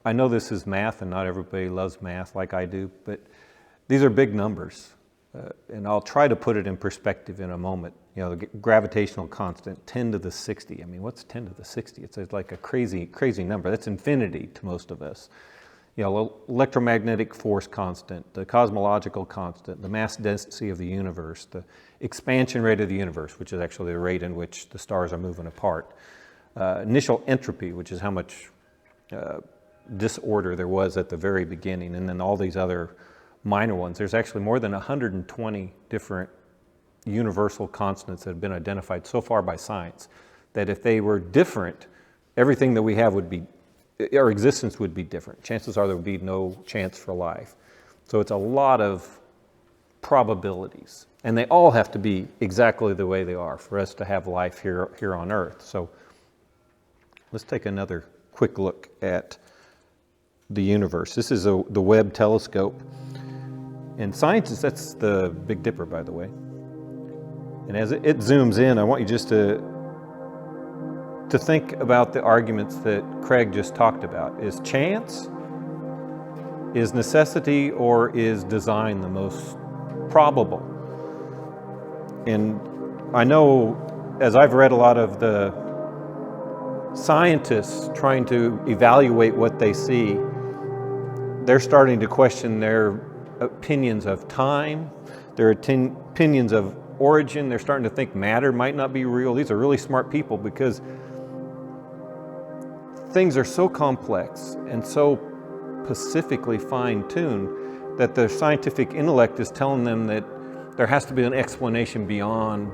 I know this is math and not everybody loves math like I do, but these are big numbers. And I'll try to put it in perspective in a moment. You know, the gravitational constant, 10 to the 60. I mean, what's 10 to the 60? It's like a crazy, crazy number. That's infinity to most of us. You know, electromagnetic force constant, the cosmological constant, the mass density of the universe, the expansion rate of the universe, which is actually the rate in which the stars are moving apart. Initial entropy, which is how much disorder there was at the very beginning, and then all these other minor ones. There's actually more than 120 different universal constants that have been identified so far by science, that if they were different, everything that we have would be, our existence would be different. Chances are there would be no chance for life. So it's a lot of probabilities, and they all have to be exactly the way they are for us to have life here on Earth. So let's take another quick look at the universe. This is the Webb telescope. And scientists, that's the Big Dipper, by the way. And as it zooms in, I want you just to think about the arguments that Craig just talked about. Is chance, is necessity, or is design the most probable? And I know, as I've read a lot of the scientists trying to evaluate what they see, they're starting to question their opinions of time, their opinions of origin. They're starting to think matter might not be real. These are really smart people because things are so complex and so specifically fine-tuned that their scientific intellect is telling them that there has to be an explanation beyond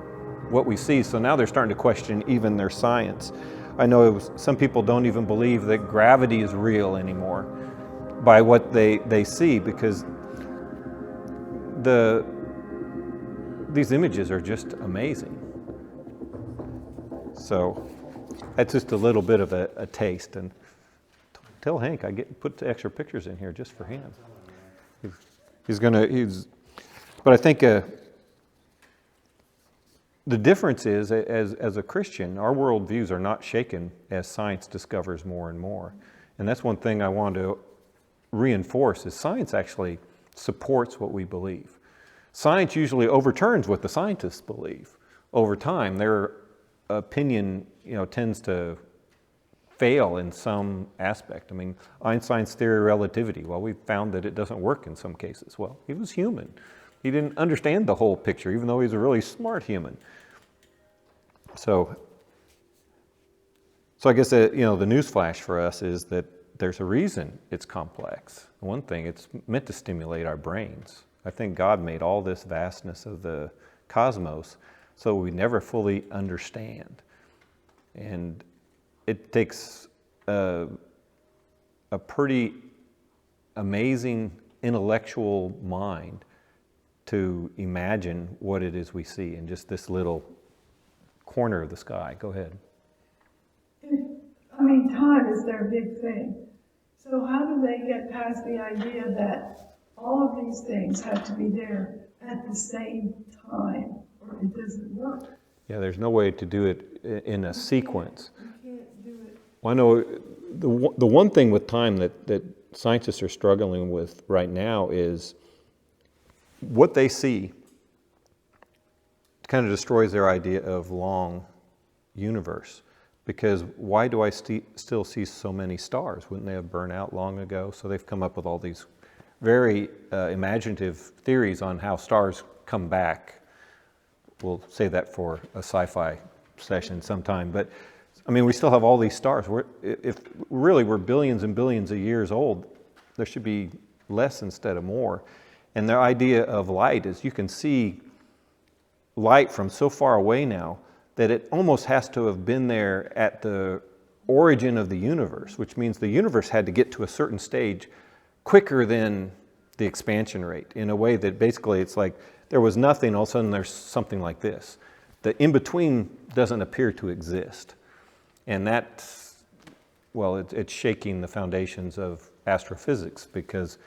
what we see. So now they're starting to question even their science. I know some people don't even believe that gravity is real anymore by what they see, because these images are just amazing. So that's just a little bit of a taste. And tell Hank I put extra pictures in here just for him. But I think the difference is, as a Christian, our worldviews are not shaken as science discovers more and more. And that's one thing I want to reinforce, is science actually supports what we believe. Science usually overturns what the scientists believe. Over time, their opinion, tends to fail in some aspect. I mean, Einstein's theory of relativity, well, we found that it doesn't work in some cases. Well, he was human. He didn't understand the whole picture, even though he's a really smart human. So I guess the newsflash for us is that there's a reason it's complex. One thing, it's meant to stimulate our brains. I think God made all this vastness of the cosmos so we never fully understand. And it takes a pretty amazing intellectual mind to imagine what it is we see in just this little corner of the sky. Go ahead. Time is their big thing. So how do they get past the idea that all of these things have to be there at the same time, or it doesn't work? Yeah, there's no way to do it in a sequence. You can't do it. Well, I know the one thing with time that scientists are struggling with right now is what they see kind of destroys their idea of long universe. Because why do I still see so many stars? Wouldn't they have burned out long ago? So they've come up with all these very imaginative theories on how stars come back. We'll save that for a sci-fi session sometime. But I mean, we still have all these stars. If really we're billions and billions of years old, there should be less instead of more. And their idea of light is you can see light from so far away now that it almost has to have been there at the origin of the universe, which means the universe had to get to a certain stage quicker than the expansion rate, in a way that basically it's like there was nothing, all of a sudden there's something like this. The in-between doesn't appear to exist. And that's, well, it's shaking the foundations of astrophysics, because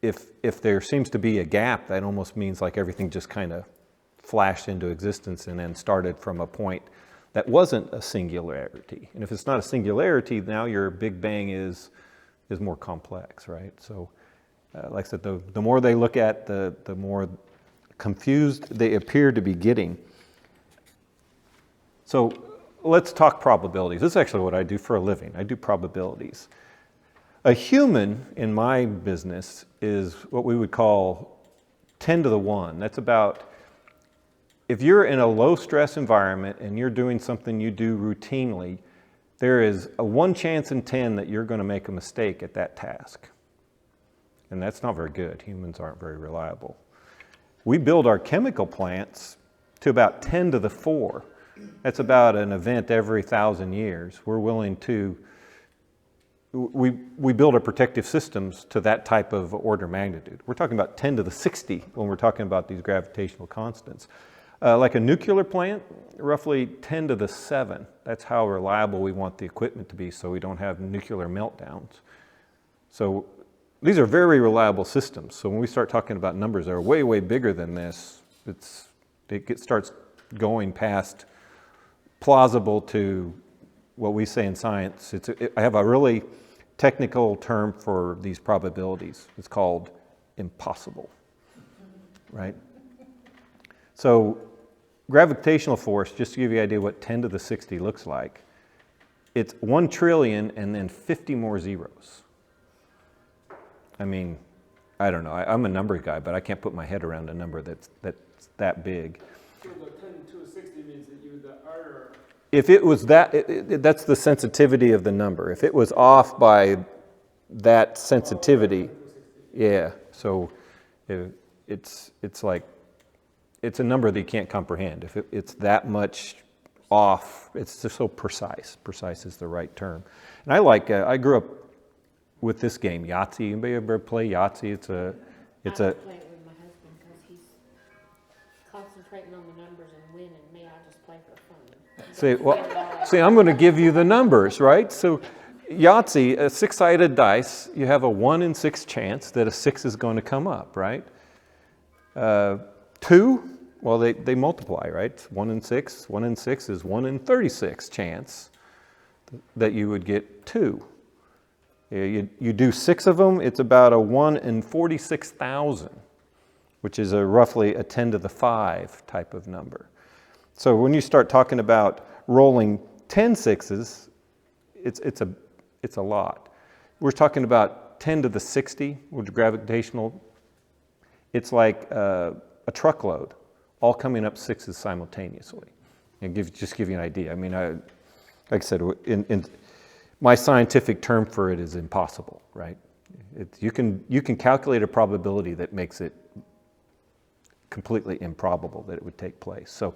if there seems to be a gap, that almost means like everything just kind of flashed into existence and then started from a point that wasn't a singularity. And if it's not a singularity, now your Big Bang is is more complex, right? So, like I said, the more they look at, the more confused they appear to be getting. So let's talk probabilities. This is actually what I do for a living. I do probabilities. A human in my business is what we would call 10 to the 1. That's about, if you're in a low stress environment and you're doing something you do routinely, there is a 1 chance in 10 that you're going to make a mistake at that task. And that's not very good. Humans aren't very reliable. We build our chemical plants to about 10 to the 4. That's about an event every 1,000 years. We're willing to, we build our protective systems to that type of order of magnitude. We're talking about 10 to the 60 when we're talking about these gravitational constants. Like a nuclear plant, roughly 10 to the 7. That's how reliable we want the equipment to be so we don't have nuclear meltdowns. So these are very reliable systems. So when we start talking about numbers that are way, way bigger than this, it starts going past plausible to what we say in science. I have a really technical term for these probabilities. It's called impossible, right? So gravitational force, just to give you an idea what 10 to the 60 looks like, it's 1 trillion and then 50 more zeros. I mean, I don't know. I'm a number guy, but I can't put my head around a number that's that big. So the 10 to 60 means that the error. If it was that, that's the sensitivity of the number. If it was off by that sensitivity, yeah. So it's like, it's a number that you can't comprehend. If it's that much off, it's just so precise. Precise is the right term. And I grew up with this game, Yahtzee. Anybody ever play Yahtzee? It's a. I play it with my husband because he's concentrating on the numbers and winning. Me, I just play for fun. See, I'm going to give you the numbers, right? So, Yahtzee, a 6-sided dice. You have a 1 in 6 chance that a 6 is going to come up, right? 2, well, they multiply, right? 1 in 6. 1 in 6 is 1 in 36 chance that you would get 2. You do 6 of them, it's about a 1 in 46,000, which is roughly a 10 to the 5 type of number. So when you start talking about rolling 10 6s, it's a lot. We're talking about 10 to the 60, which is gravitational. It's like a truckload, all coming up 6s simultaneously. And just give you an idea. I mean, like I said, my scientific term for it is impossible, right? You can calculate a probability that makes it completely improbable that it would take place. So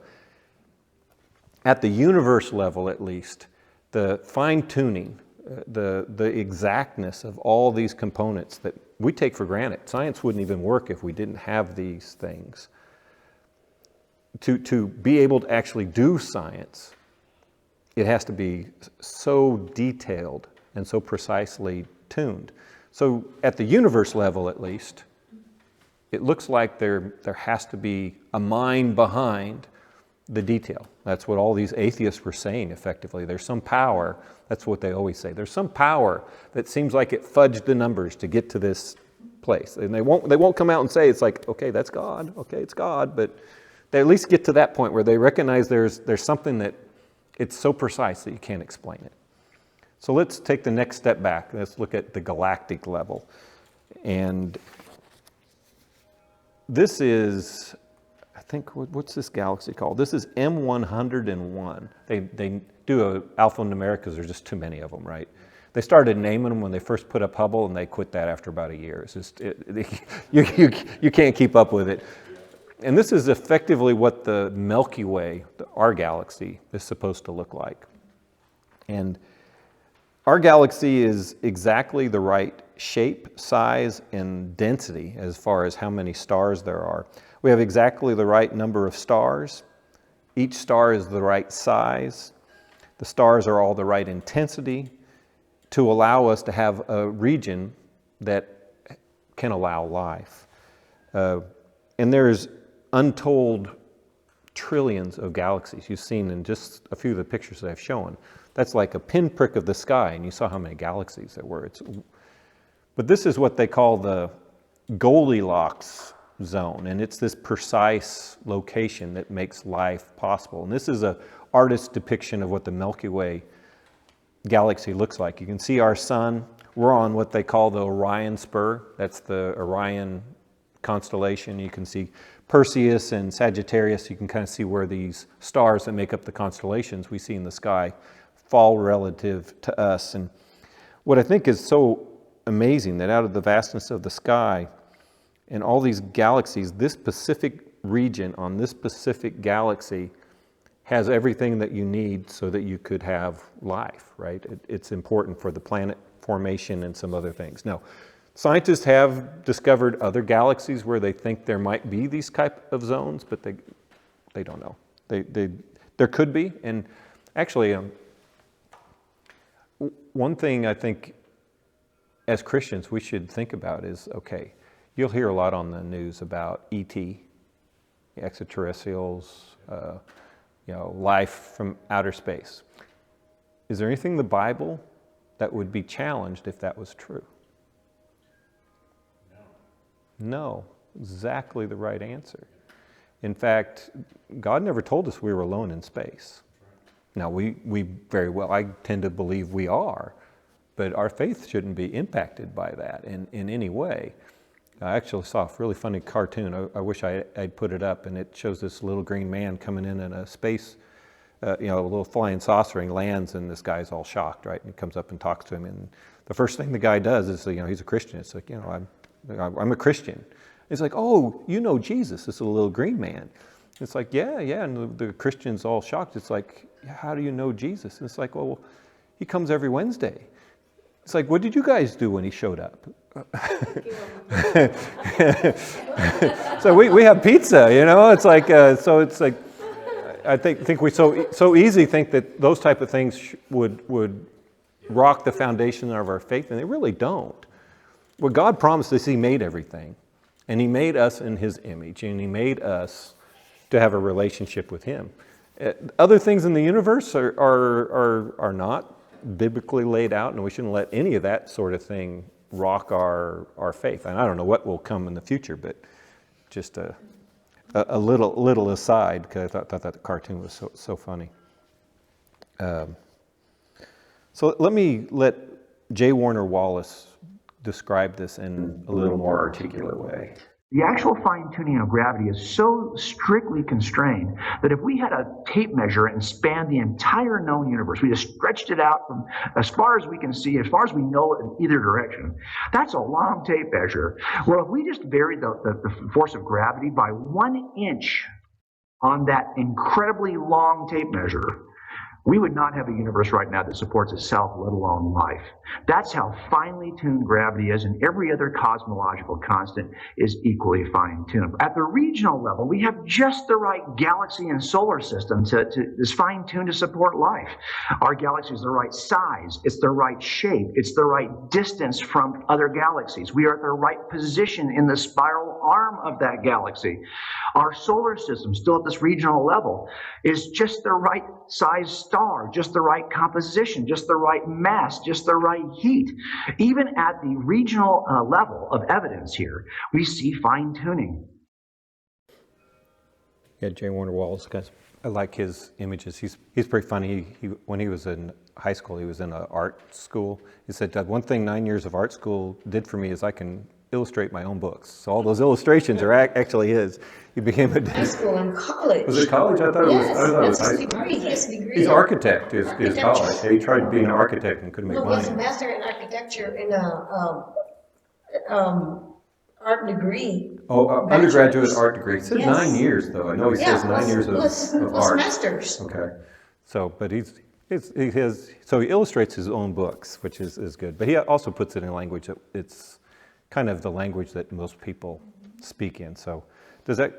at the universe level, at least, the fine-tuning, the exactness of all these components that we take for granted. Science wouldn't even work if we didn't have these things. To be able to actually do science, it has to be so detailed and so precisely tuned. So at the universe level, at least, it looks like there has to be a mind behind the detail. That's what all these atheists were saying, effectively. There's some power, that's what they always say. There's some power that seems like it fudged the numbers to get to this place. And they won't come out and say, it's like, okay, that's God, okay, it's God, but they at least get to that point where they recognize there's something that it's so precise that you can't explain it. So let's take the next step back. Let's look at the galactic level. And this is, I think, what's this galaxy called? This is M101. They do an alphanumeric because there's just too many of them, right? They started naming them when they first put up Hubble, and they quit that after about a year. It's just, you can't keep up with it. And this is effectively what the Milky Way, our galaxy, is supposed to look like. And our galaxy is exactly the right shape, size, and density as far as how many stars there are. We have exactly the right number of stars. Each star is the right size. The stars are all the right intensity to allow us to have a region that can allow life. And there's untold trillions of galaxies. You've seen in just a few of the pictures that I've shown. That's like a pinprick of the sky, and you saw how many galaxies there were. But this is what they call the Goldilocks zone, and it's this precise location that makes life possible. And this is an artist's depiction of what the Milky Way galaxy looks like. You can see our sun. We're on what they call the Orion Spur. That's the Orion constellation. You can see Perseus and Sagittarius. You can kind of see where these stars that make up the constellations we see in the sky fall relative to us. And what I think is so amazing, that out of the vastness of the sky and all these galaxies, this specific region on this specific galaxy has everything that you need so that you could have life, right? It's important for the planet formation and some other things. Now, scientists have discovered other galaxies where they think there might be these type of zones, but they don't know. There could be, and actually, one thing I think as Christians we should think about is, okay, you'll hear a lot on the news about ET, extraterrestrials, life from outer space. Is there anything in the Bible that would be challenged if that was true? No. Exactly the right answer. In fact, God never told us we were alone in space. Now, we very well, I tend to believe we are, but our faith shouldn't be impacted by that in any way. I actually saw a really funny cartoon. I wish I'd put it up, and it shows this little green man coming in a space, a little flying saucer, and he lands, and this guy's all shocked, right? And he comes up and talks to him, and the first thing the guy does is, he's a Christian. It's like, I'm a Christian. It's like, oh, you know Jesus, this little green man. It's like, yeah, and the Christian's all shocked. It's like, how do you know Jesus? And it's like, well, he comes every Wednesday. It's like, what did you guys do when he showed up? So we have pizza, It's like so. It's like I think we so easily think that those type of things would rock the foundation of our faith, and they really don't. What God promised is He made everything, and He made us in His image, and He made us to have a relationship with Him. Other things in the universe are not biblically laid out, and we shouldn't let any of that sort of thing rock our faith. And I don't know what will come in the future, but just a little aside, because I thought that cartoon was so funny. So let J. Warner Wallace describe this in a little more articulate way. The actual fine-tuning of gravity is so strictly constrained that if we had a tape measure and spanned the entire known universe, we just stretched it out from as far as we can see, as far as we know in either direction, that's a long tape measure. Well, if we just varied the force of gravity by 1 inch on that incredibly long tape measure, we would not have a universe right now that supports itself, let alone life. That's how finely tuned gravity is, and every other cosmological constant is equally fine-tuned. At the regional level, we have just the right galaxy and solar system is fine-tuned to support life. Our galaxy is the right size, it's the right shape, it's the right distance from other galaxies. We are at the right position in the spiral arm of that galaxy. Our solar system, still at this regional level, is just the right size star, just the right composition, just the right mass, just the right heat. Even at the regional level of evidence here, we see fine-tuning. Yeah, J. Warner Wallace, guys, I like his images. He's pretty funny. When he was in high school, he was in an art school. He said, Doug, one thing 9 years of art school did for me is I can illustrate my own books. So all those illustrations are actually his. He became a high school and college. Was it college? I thought it was. I thought it was high school. Degree. He has a degree. He's architect. His college. He tried to be an architect and couldn't make He has money. a master in architecture and art degree. Oh, undergraduate art degree. It said Yes. 9 years though. I know he says 9 years of plus art. masters. Okay. So, but he illustrates his own books, which is good. But he also puts it in language that it's kind of the language that most people speak in. So does that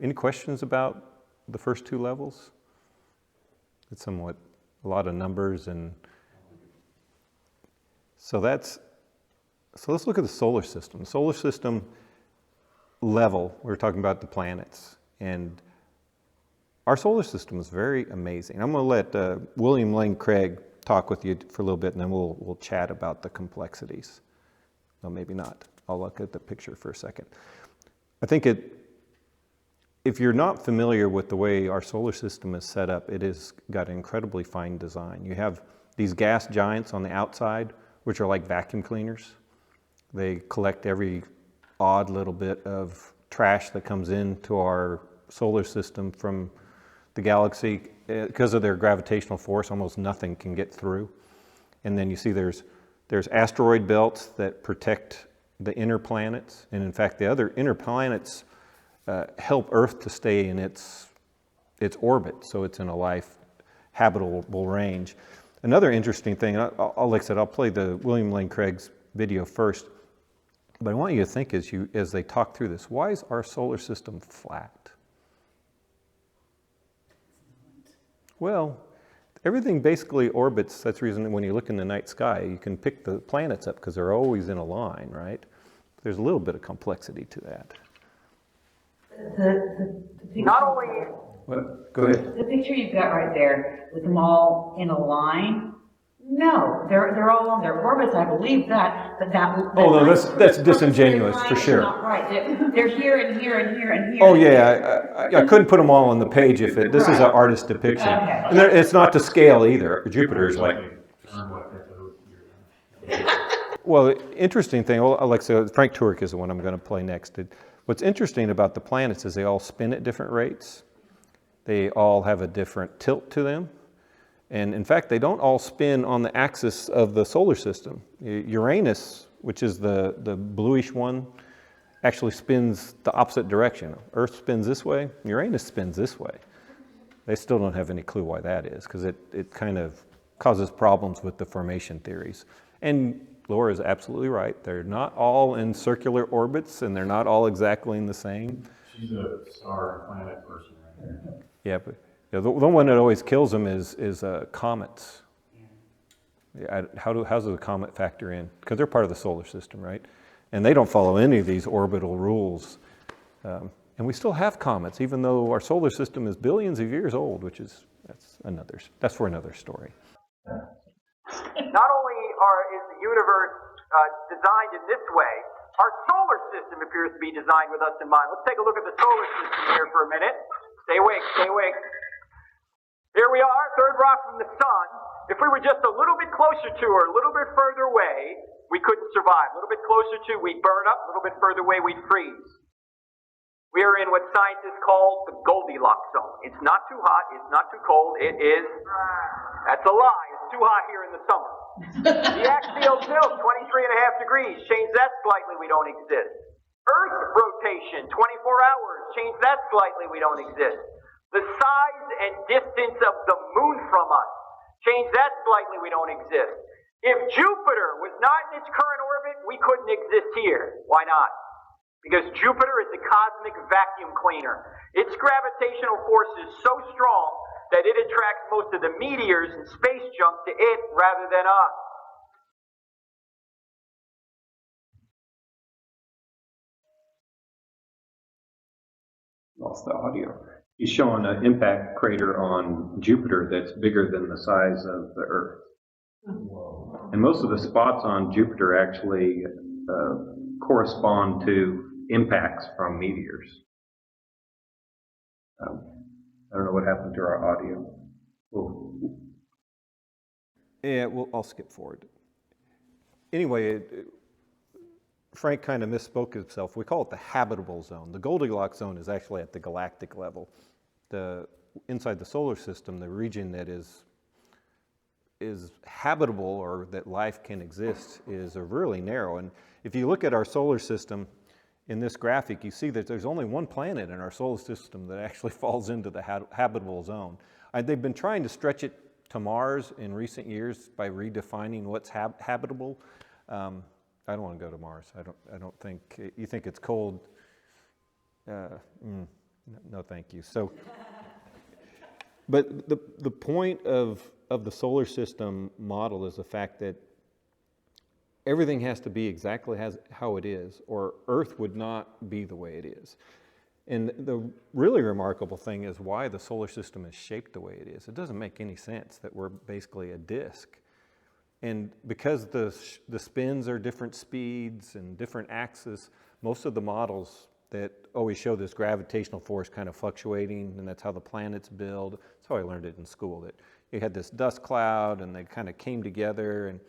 any questions about the first two levels? It's somewhat a lot of numbers, and so let's look at the solar system. The solar system level, we were talking about the planets, and our solar system is very amazing. I'm going to let William Lane Craig talk talk with you for a little bit, and then we'll chat about the complexities. No, maybe not. I'll look at the picture for a second. I think if you're not familiar with the way our solar system is set up, it has got an incredibly fine design. You have these gas giants on the outside, which are like vacuum cleaners. They collect every odd little bit of trash that comes into our solar system from the galaxy. Because of their gravitational force, almost nothing can get through. And then you see there's asteroid belts that protect the inner planets. And in fact, the other inner planets help Earth to stay in its orbit, so it's in a habitable range. Another interesting thing, like I said, I'll play the William Lane Craig's video first, but I want you to think as they talk through this, why is our solar system flat? Well, everything basically orbits. That's the reason when you look in the night sky, you can pick the planets up because they're always in a line, right? There's a little bit of complexity to that. Not only What? Go ahead. the picture you've got right there with them all in a line. No, they're all on their orbits. I believe that, but that. Oh no, line's that's purposely disingenuous line for is sure. Not right. They're here and here and here and here. Oh yeah, I couldn't put them all on the page if this is an artist depiction, Okay. and it's not to scale either. Jupiter's like. Well, interesting thing. Well, Alexa, Frank Turek is the one I'm going to play next. What's interesting about the planets is they all spin at different rates. They all have a different tilt to them. And in fact, they don't all spin on the axis of the solar system. Uranus, which is the bluish one, actually spins the opposite direction. Earth spins this way, Uranus spins this way. They still don't have any clue why that is, because it kind of causes problems with the formation theories. And Laura is absolutely right. They're not all in circular orbits, and they're not all exactly in the same. She's a star planet person right there. Yeah, but the one that always kills them is comets. Yeah, how does the comet factor in? Because they're part of the solar system, right? And they don't follow any of these orbital rules. And we still have comets, even though our solar system is billions of years old, that's for another story. Not only is the universe designed in this way, our solar system appears to be designed with us in mind. Let's take a look at the solar system here for a minute. Stay awake, stay awake. Here we are, third rock from the sun. If we were just a little bit closer to her, a little bit further away, we couldn't survive. A little bit closer to, we'd burn up. A little bit further away, we'd freeze. We are in what scientists call the Goldilocks zone. It's not too hot, it's not too cold, it is, that's a lie, it's too hot here in the summer. The axial tilt, 23.5 degrees, change that slightly, we don't exist. Earth rotation, 24 hours, change that slightly, we don't exist. The size and distance of the moon from us, change that slightly, we don't exist. If Jupiter was not in its current orbit, we couldn't exist here. Why not? Because Jupiter is the cosmic vacuum cleaner. Its gravitational force is so strong that it attracts most of the meteors and space junk to it rather than us. Lost the audio. He's showing an impact crater on Jupiter that's bigger than the size of the Earth. Whoa. And most of the spots on Jupiter actually correspond to impacts from meteors. I don't know what happened to our audio. Yeah, I'll skip forward. Anyway, Frank kind of misspoke himself. We call it the habitable zone. The Goldilocks zone is actually at the galactic level. Inside the solar system, the region that is habitable or that life can exist is really narrow. And if you look at our solar system in this graphic, you see that there's only one planet in our solar system that actually falls into the habitable zone. They've been trying to stretch it to Mars in recent years by redefining what's habitable. I don't want to go to Mars. I don't think. You think it's cold? No, thank you. So, but the point of the solar system model is the fact that everything has to be exactly how it is, or Earth would not be the way it is. And the really remarkable thing is why the solar system is shaped the way it is. It doesn't make any sense that we're basically a disk. And because the spins are different speeds and different axes, most of the models that always show this gravitational force kind of fluctuating, and that's how the planets build. That's how I learned it in school, that you had this dust cloud and they kind of came together, and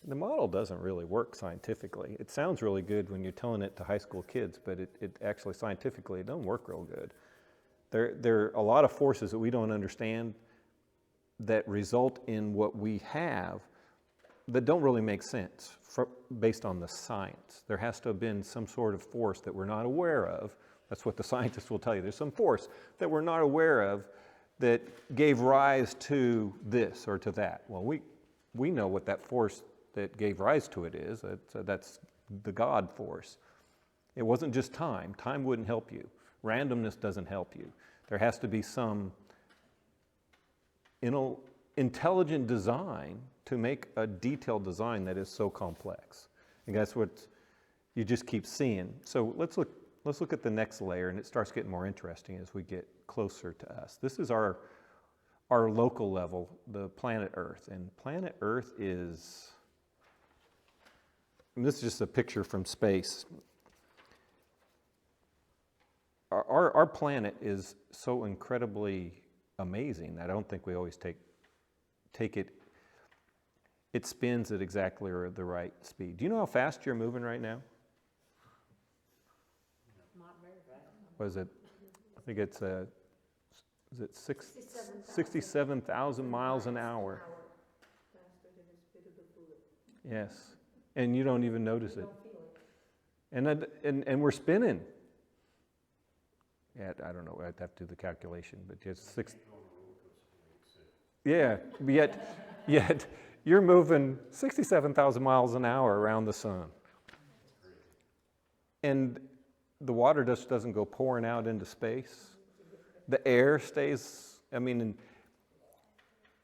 the model doesn't really work scientifically. It sounds really good when you're telling it to high school kids, but it actually scientifically, it doesn't work real good. There are a lot of forces that we don't understand that result in what we have that don't really make sense based on the science. There has to have been some sort of force that we're not aware of. That's what the scientists will tell you. There's some force that we're not aware of that gave rise to this or to that. Well, we know what that force that gave rise to it is. That's the God force. It wasn't just time. Time wouldn't help you. Randomness doesn't help you. There has to be some intelligent design to make a detailed design that is so complex. And that's what you just keep seeing. So let's look at the next layer, and it starts getting more interesting as we get closer to us. This is our local level, the planet Earth. And planet Earth is, and this is just a picture from space. Our planet is so incredibly amazing that I don't think we always take it. It spins at exactly the right speed. Do you know how fast you're moving right now? Not very fast. What is it? I think it's is it 67,000 miles an hour? Yes, and you don't even notice it. And we're spinning. Yeah, I don't know. I'd have to do the calculation, but just six. Yeah, yet you're moving 67,000 miles an hour around the sun, and the water just doesn't go pouring out into space. The air stays. I mean,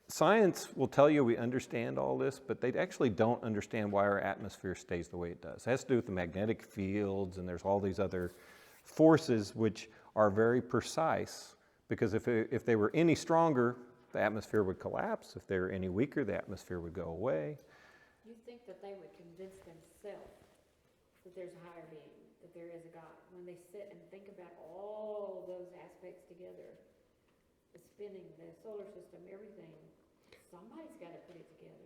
science will tell you we understand all this, but they actually don't understand why our atmosphere stays the way it does. It has to do with the magnetic fields, and there's all these other forces which are very precise, because if they were any stronger, the atmosphere would collapse. If they were any weaker, the atmosphere would go away. You think that they would convince themselves that there's a higher being, that there is a God, when they sit and think about all those aspects together, the spinning, the solar system, everything, somebody's got to put it together.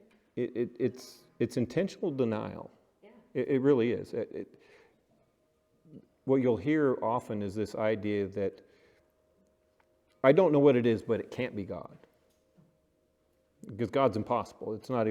It's intentional denial. Yeah. It really is. What you'll hear often is this idea that I don't know what it is, but it can't be God. Because God's impossible. It's not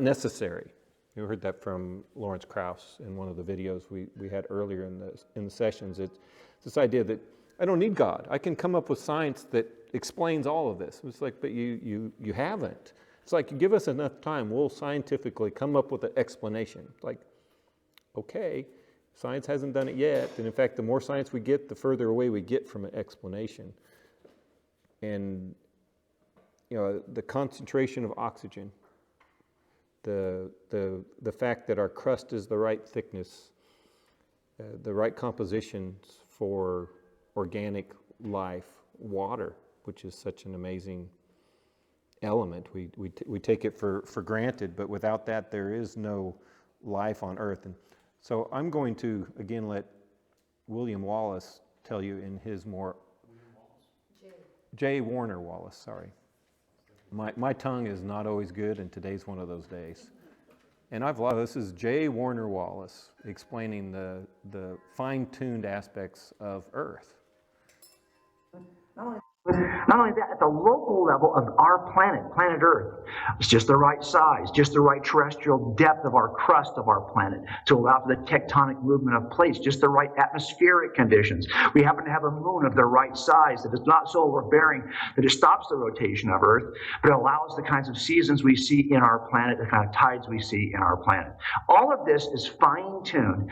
necessary. You heard that from Lawrence Krauss in one of the videos we had earlier in the sessions. It's this idea that I don't need God. I can come up with science that explains all of this. It's like, but you haven't. It's like, you give us enough time, we'll scientifically come up with an explanation. It's like, okay, science hasn't done it yet. And in fact, the more science we get, the further away we get from an explanation. And the concentration of oxygen, the fact that our crust is the right thickness, the right compositions for organic life, water, which is such an amazing element. We take it for granted, but without that, there is no life on Earth. And so I'm going to again let William Wallace tell you in his more. J. Warner Wallace, sorry. My tongue is not always good, and today's one of those days. And this is J. Warner Wallace explaining the fine-tuned aspects of Earth. Not only that, at the local level of our planet Earth, it's just the right size, just the right terrestrial depth of our crust of our planet to allow for the tectonic movement of plates, just the right atmospheric conditions. We happen to have a moon of the right size that is not so overbearing that it stops the rotation of Earth, but it allows the kinds of seasons we see in our planet, the kind of tides we see in our planet. All of this is fine-tuned.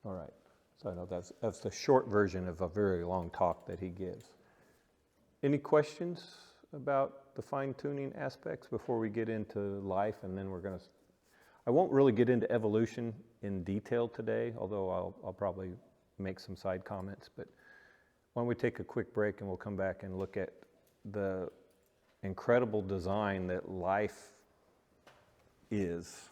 All right. So I know that's the short version of a very long talk that he gives. Any questions about the fine-tuning aspects before we get into life? And then I won't really get into evolution in detail today, although I'll probably make some side comments. But why don't we take a quick break and we'll come back and look at the incredible design that life is.